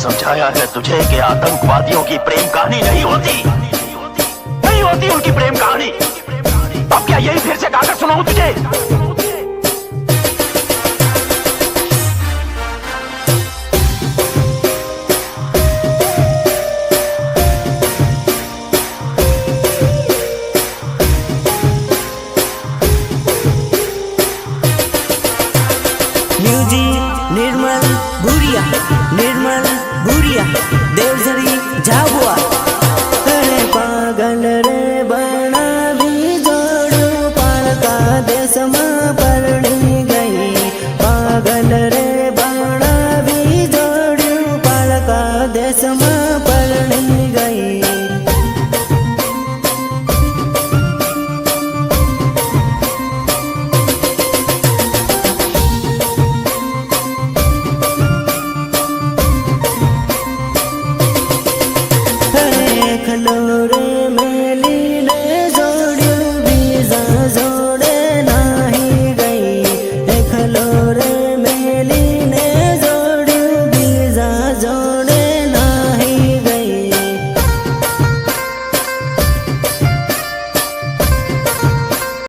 समझाया है तुझे कि आतंकवादियों की प्रेम कहानी नहीं होती, नहीं होती उनकी प्रेम कहानी। अब क्या यही फिर से गाकर सुनाऊं तुझे? म्यूजिक निर्मल भूरिया, निर्मल भूरिया, देवझरी झाबुआ। अरे पागल रे बनावी जोड़ू पालका देश में परणी गई। पागल रे बनावी जोड़ू पालका देश में